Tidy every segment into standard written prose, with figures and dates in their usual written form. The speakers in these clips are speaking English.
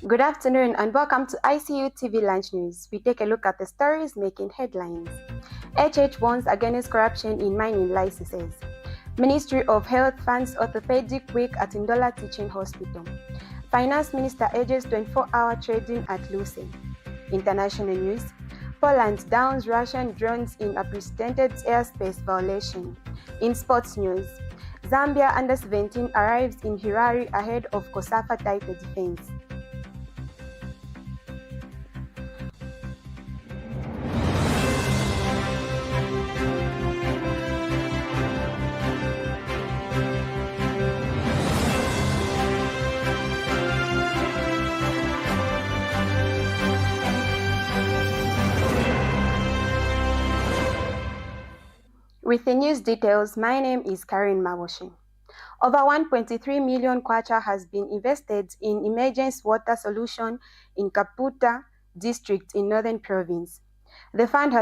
Good afternoon and welcome to Icu Tv Lunch News. We take a look at the stories making headlines. HH warns against corruption in mining licenses. Ministry of Health funds Orthopedic Week at Ndola Teaching Hospital. Finance Minister urges 24-hour trading at Luse. International news. Poland downs Russian drones in unprecedented airspace violation. In sports news, Zambia under-17 arrives in Harare ahead of COSAFA title defense. With the news details, my name is Karen Mawoshi. Over 1.3 million kwacha has been invested in emergency water solution in Kaputa district in Northern Province. The fund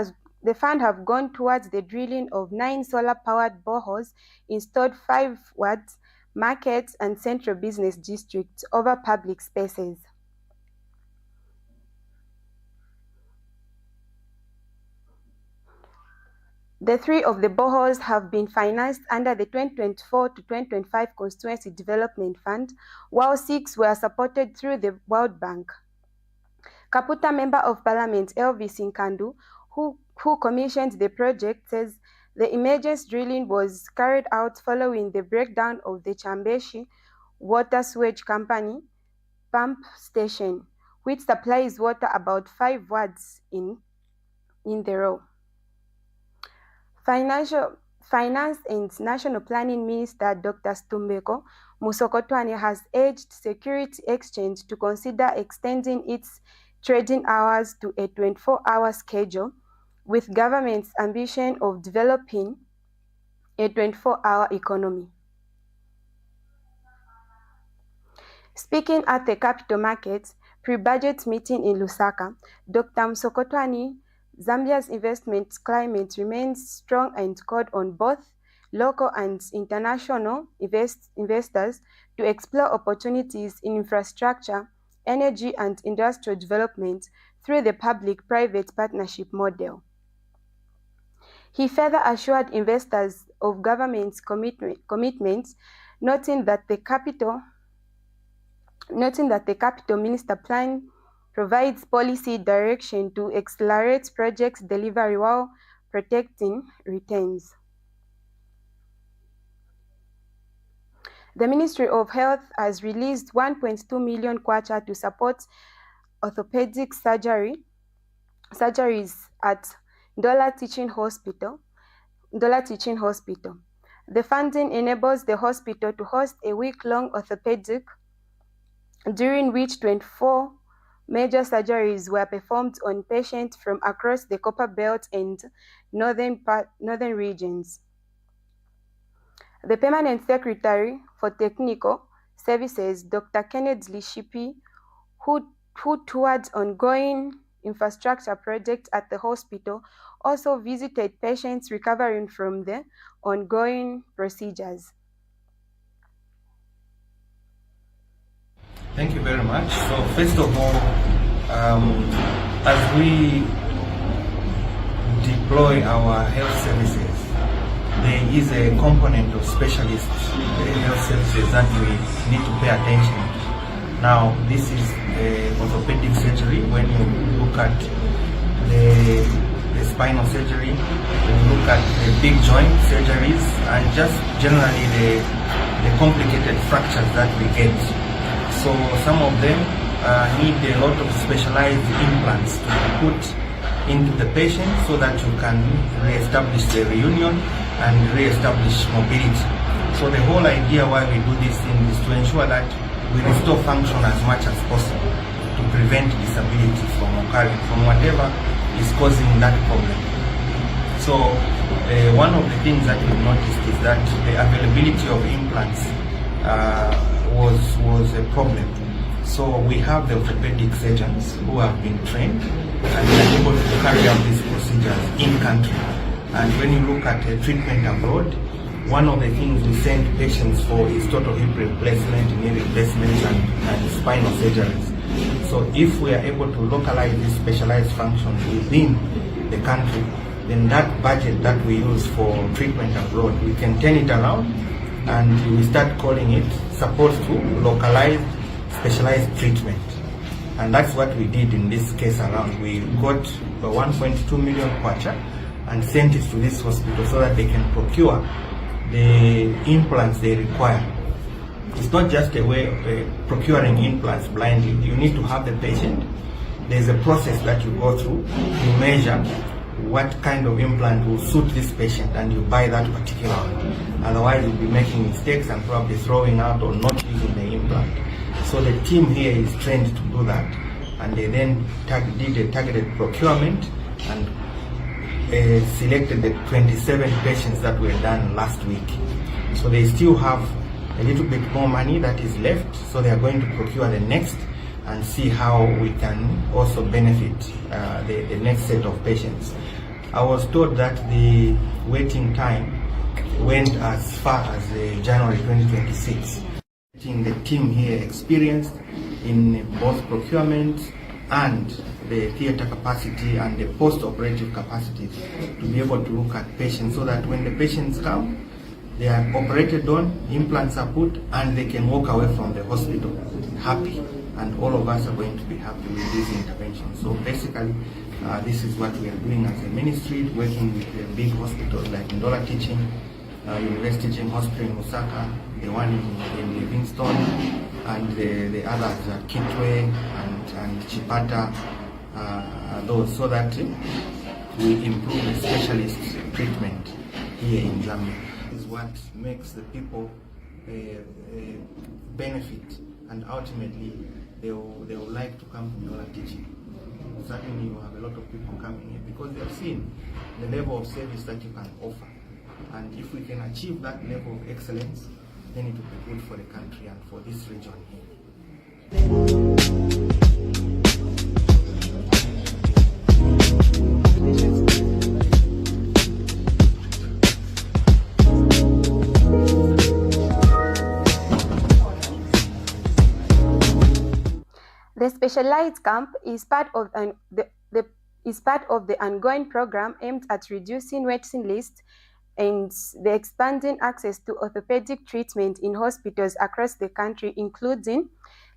have gone towards the drilling of 9 solar-powered boreholes installed 5 wards, markets and central business districts over public spaces. The 3 of the boreholes have been financed under the 2024 to 2025 Constituency Development Fund, while 6 were supported through the World Bank. Kaputa Member of Parliament Elvis Nkandu, who commissioned the project, says the emergency drilling was carried out following the breakdown of the Chambeshi Water Sewage Company pump station, which supplies water about 5 wards in the row. Finance and National Planning Minister Dr. Stumbeko Musokotwane has urged Security Exchange to consider extending its trading hours to a 24-hour schedule, with government's ambition of developing a 24-hour economy. Speaking at the capital market pre-budget meeting in Lusaka, Dr. Musokotwane Zambia's investment climate remains strong and called on both local and international investors to explore opportunities in infrastructure, energy and industrial development through the public-private partnership model. He further assured investors of government's commitments, noting that the capital minister plan provides policy direction to accelerate projects delivery while protecting returns. The Ministry of Health has released 1.2 million kwacha to support orthopedic surgeries at Ndola Teaching Hospital. The funding enables the hospital to host a week-long orthopedic, during which 24 major surgeries were performed on patients from across the Copper Belt and northern regions. The Permanent Secretary for Technical Services, Dr. Kenneth Lishipi, who toured ongoing infrastructure projects at the hospital, also visited patients recovering from the ongoing procedures. Thank you very much. So first of all, as we deploy our health services, there is a component of specialist health services that we need to pay attention to. Now, this is orthopedic surgery. When you look at the spinal surgery, when you look at the big joint surgeries, and just generally the complicated fractures that we get. So some of them need a lot of specialized implants to be put into the patient so that you can re-establish the reunion and re-establish mobility. So the whole idea why we do this thing is to ensure that we restore function as much as possible to prevent disability from occurring from whatever is causing that problem. So one of the things that we've noticed is that the availability of implants was a problem. So we have the orthopedic surgeons who have been trained and are able to carry out these procedures in country. And when you look at treatment abroad, one of the things we send patients for is total hip replacement, knee replacements and spinal surgeries. So if we are able to localize these specialized functions within the country, then that budget that we use for treatment abroad, we can turn it around and we start calling it supposed to localized specialized treatment. And that's what we did in this case around. We got 1.2 million kwacha and sent it to this hospital so that they can procure the implants they require. It's not just a way of procuring implants blindly. You need to have the patient. There's a process that you go through. You measure what kind of implant will suit this patient and you buy that particular one. Otherwise you'll be making mistakes and probably throwing out or not using the implant. So the team here is trained to do that, and they then did a targeted procurement and selected the 27 patients that were done last week. So they still have a little bit more money that is left, so they are going to procure the next and see how we can also benefit the next set of patients. I was told that the waiting time went as far as January 2026. The team here experienced in both procurement and the theater capacity and the post-operative capacity to be able to look at patients so that when the patients come, they are operated on, implants are put, and they can walk away from the hospital happy. And all of us are going to be happy with this intervention. So basically, this is what we are doing as a ministry, working with big hospitals like Ndola Teaching, University Teaching Hospital in Osaka, the one in Livingstone, and the others, Kitwe and Chipata, those, so that we improve the specialist treatment here in Zambia. This is what makes the people benefit, and ultimately they will like to come to Ndola Teaching. Certainly you have a lot of people coming here because they have seen the level of service that you can offer. And if we can achieve that level of excellence, then it will be good for the country and for this region here. The Specialized Camp is part of the ongoing program aimed at reducing waiting lists and the expanding access to orthopedic treatment in hospitals across the country, including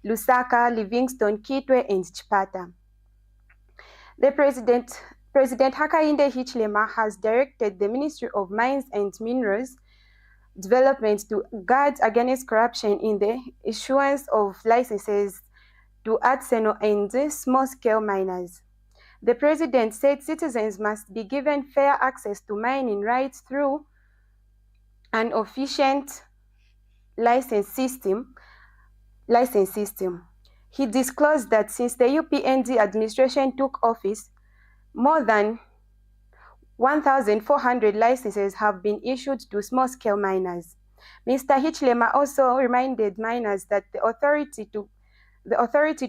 Lusaka, Livingstone, Kitwe, and Chipata. The President Hakainde Hichilema has directed the Ministry of Mines and Minerals Development to guard against corruption in the issuance of licenses to artisanal and small-scale miners. The President said citizens must be given fair access to mining rights through an efficient license system. He disclosed that since the UPND administration took office, more than 1,400 licenses have been issued to small-scale miners. Mr. Hichilema also reminded miners that the authority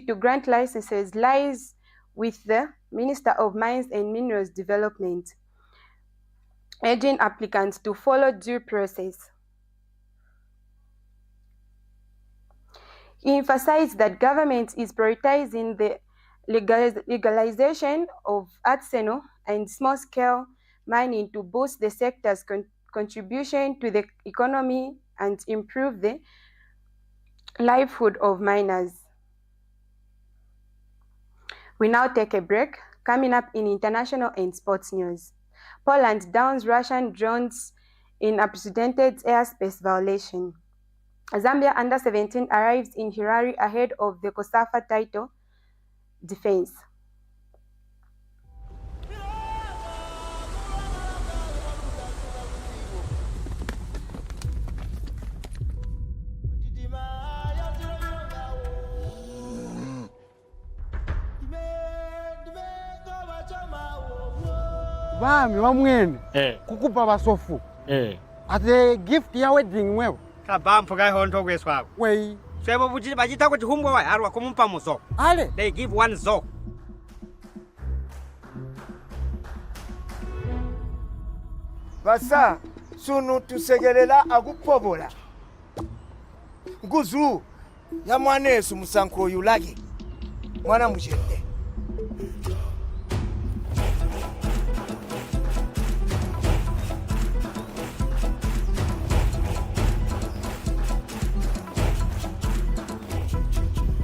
to grant licenses lies with the Minister of Mines and Minerals Development, urging applicants to follow due process. He emphasized that government is prioritizing the legalization of artisanal and small-scale mining to boost the sector's contribution to the economy and improve the livelihood of miners. We now take a break. Coming up in international and sports news. Poland downs Russian drones in unprecedented airspace violation. Zambia under-17 arrives in Harare ahead of the COSAFA title defense. Bami wamwene kukupa basofu ate gift ya wedding wewe kabampo kai honto kweswa wei sebo bujiti bajita kuti humbwa wa arwa kumumpa muso ale they give one zo basa sunu tusegelela akupobola nguzu ya mwanesu musanko yulage mwana mukyedde.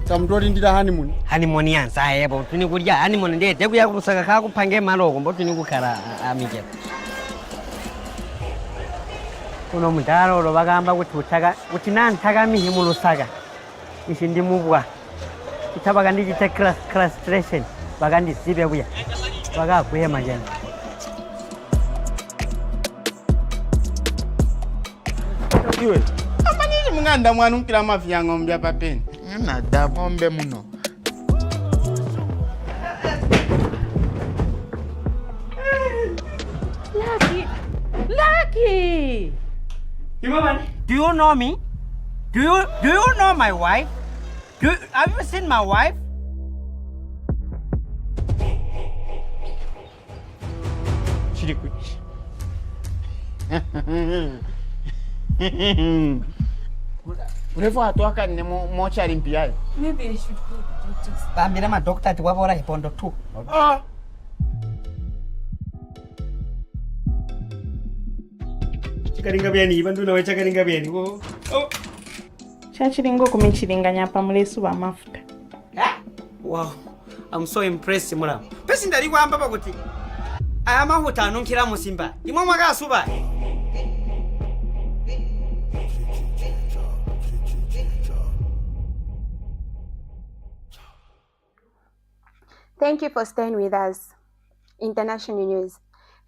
Tamtolindira honeymoon. Honeymoon yansa yebo tuni kulya honeymoon ndete kuya kusaka ka kupange maloko mbo tuni kukhala amije. Kuno mudaro lo bagamba kuti nantaka mihi mu Lusaka. Ishi ndi mubwa. Kitabaga ndi gite castration bagandi sibe buya. Baga kuhema jana. Iwe. Amanyiri munganda mwana umpira mafi ya ng'ombe apa peni. Nada ng'ombe muno. Lucky. Do you know me? Do you know my wife? Have you seen my wife? Chiriku. Urefu atoka ni mochari mpiyai. Maybe I should go to doctors. Bambira ma doctor ati wabora hipondo tu. Ah. Chikaringa byani bantu nawe chakaringa byani ko. Oh. Chachiringo kumichiringanya pa mulesu wa mafuta. Wow. I'm so impressed mura. Pesi ndali kwamba bakuti. Aya mahuta anunkira musimba. Imwe mwaka asuba. Thank you for staying with us. International news.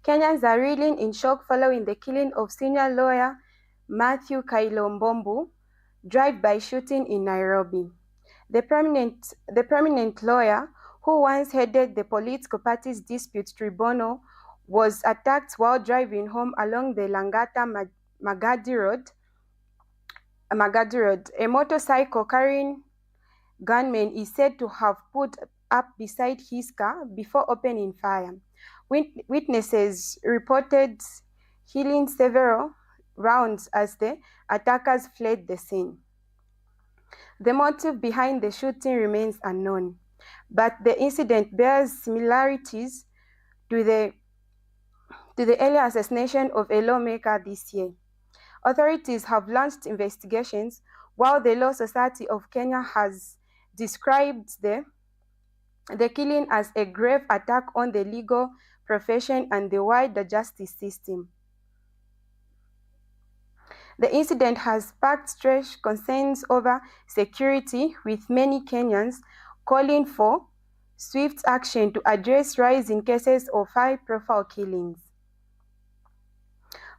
Kenyans are reeling in shock following the killing of senior lawyer Matthew Kailombombu, drive-by shooting in Nairobi. The prominent lawyer, who once headed the political party's dispute tribunal, was attacked while driving home along the Langata-Magadi Road. A motorcycle carrying gunmen is said to have pulled up beside his car before opening fire. Witnesses reported hearing several rounds as the attackers fled the scene. The motive behind the shooting remains unknown, but the incident bears similarities to the earlier assassination of a lawmaker this year. Authorities have launched investigations, while the Law Society of Kenya has described the killing as a grave attack on the legal profession and the wider justice system. The incident has sparked fresh concerns over security, with many Kenyans calling for swift action to address rising cases of high-profile killings.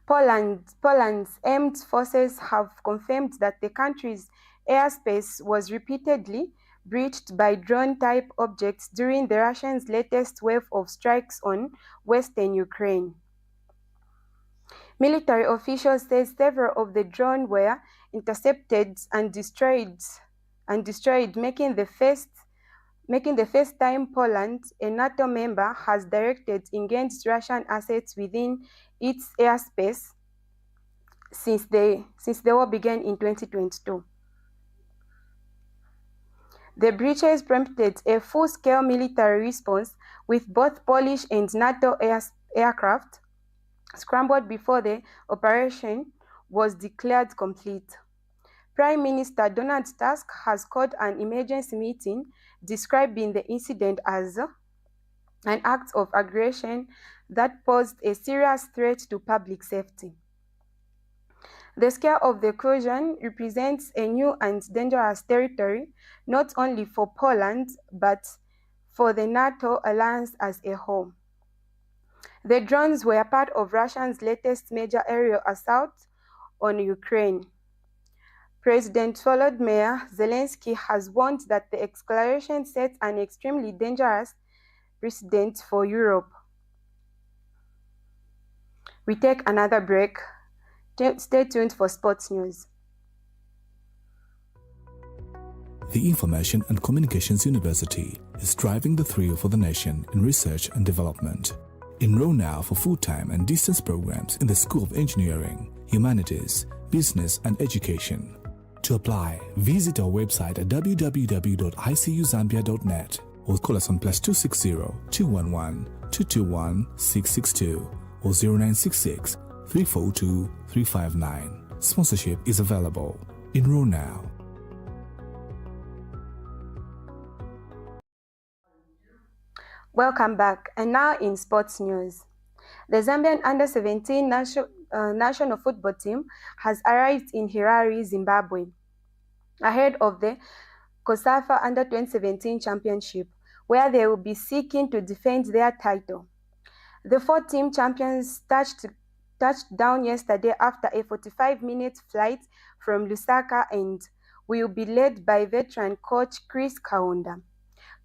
Poland's armed forces have confirmed that the country's airspace was repeatedly breached by drone-type objects during the Russians' latest wave of strikes on western Ukraine. Military officials say several of the drones were intercepted and destroyed, making the first time Poland, a NATO member, has directed against Russian assets within its airspace since the war began in 2022. The breaches prompted a full-scale military response, with both Polish and NATO aircraft scrambled before the operation was declared complete. Prime Minister Donald Tusk has called an emergency meeting, describing the incident as an act of aggression that posed a serious threat to public safety. The scale of the incursion represents a new and dangerous territory, not only for Poland, but for the NATO alliance as a whole. The drones were part of Russia's latest major aerial assault on Ukraine. President Volodymyr Zelensky has warned that the escalation sets an extremely dangerous precedent for Europe. We take another break. Stay tuned for sports news. The Information and Communications University is driving the thrill for the nation in research and development. Enroll now for full-time and distance programs in the School of Engineering, Humanities, Business and Education. To apply, visit our website at www.icuzambia.net or call us on +260 211 221 662 or 0966 342 359. Sponsorship is available. Enroll now. Welcome back. And now in sports news. The Zambian under-17 national football team has arrived in Harare, Zimbabwe, ahead of the COSAFA Under-17 Championship, where they will be seeking to defend their title. The 4-team champions touched down yesterday after a 45-minute flight from Lusaka and will be led by veteran coach Chris Kaunda.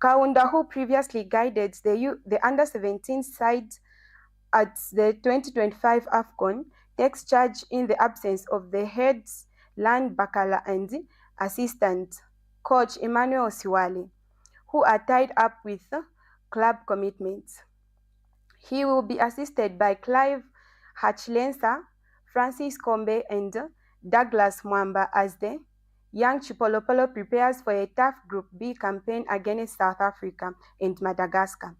Kaunda, who previously guided the under-17 side at the 2025 AFCON, takes charge in the absence of the heads Lan Bakala and assistant coach Emmanuel Siwale, who are tied up with club commitments. He will be assisted by Clive Hatchlensa, Francis Kombe and Douglas Mwamba as the young Chipolopolo prepares for a tough Group B campaign against South Africa and Madagascar.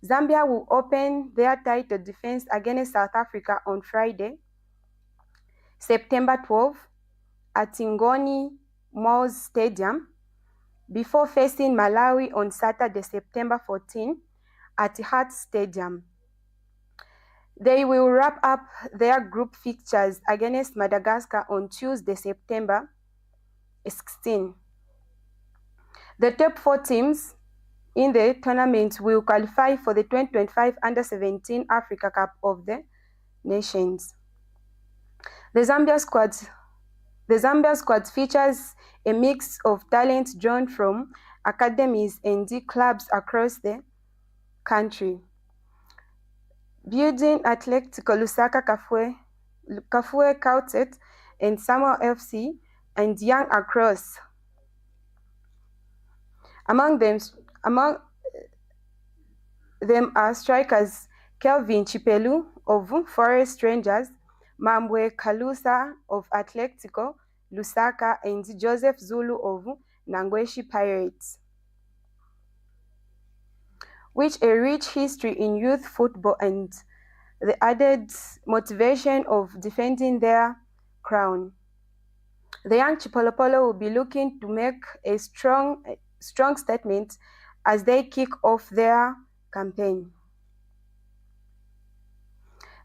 Zambia will open their title defense against South Africa on Friday, September 12, at Ngoni Mouse Stadium, before facing Malawi on Saturday, September 14, at Hart Stadium. They will wrap up their group fixtures against Madagascar on Tuesday, September 16. The top 4 teams in the tournament will qualify for the 2025 Under-17 Africa Cup of the Nations. The Zambia squad features a mix of talent drawn from academies and clubs across the country. Building Atletico Lusaka, Kafue Quartet, and Samuel FC, and Young across. Among them are strikers Kelvin Chipelu of Forest Rangers, Mambwe Kalusa of Atletico Lusaka, and Joseph Zulu of Nangweshi Pirates. With a rich history in youth football and the added motivation of defending their crown, the young Chipolopolo will be looking to make a strong statement as they kick off their campaign.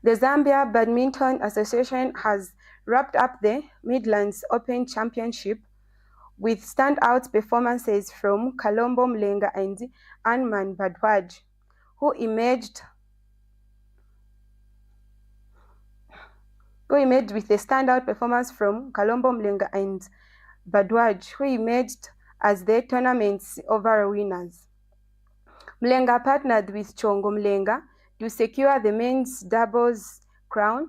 The Zambia Badminton Association has wrapped up the Midlands Open Championship with standout performances from Kalombo Mlenga and Anman Badwaj, who emerged with a standout performance from Kalombo Mlenga and Badwaj, who emerged as the tournament's overall winners. Mlenga partnered with Chongo Mlenga to secure the men's doubles crown,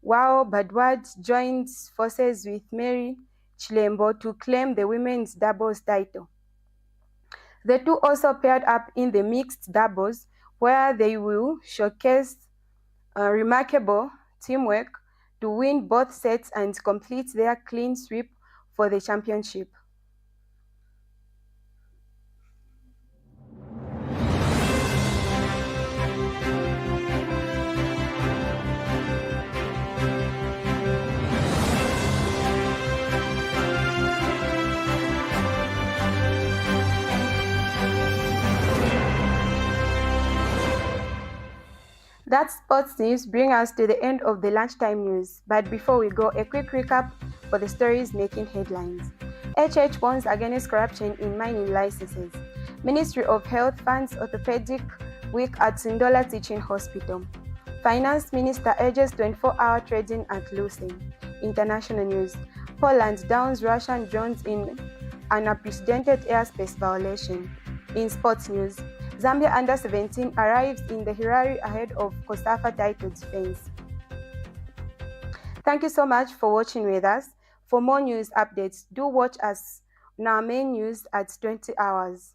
while Badwaj joined forces with Mary Chilembo to claim the women's doubles title. The two also paired up in the mixed doubles, where they will showcase remarkable teamwork to win both sets and complete their clean sweep for the championship. That sports news brings us to the end of the lunchtime news. But before we go, a quick recap for the stories making headlines. HH warns against corruption in mining licenses. Ministry of Health funds Orthopedic Week at Ndola Teaching Hospital. Finance Minister urges 24-hour trading at Luse. International news. Poland downs Russian drones in an unprecedented airspace violation. In sports news, Zambia Under-17 arrives in the Harare ahead of COSAFA title defense. Thank you so much for watching with us. For more news updates, do watch us on our main news at 20 hours.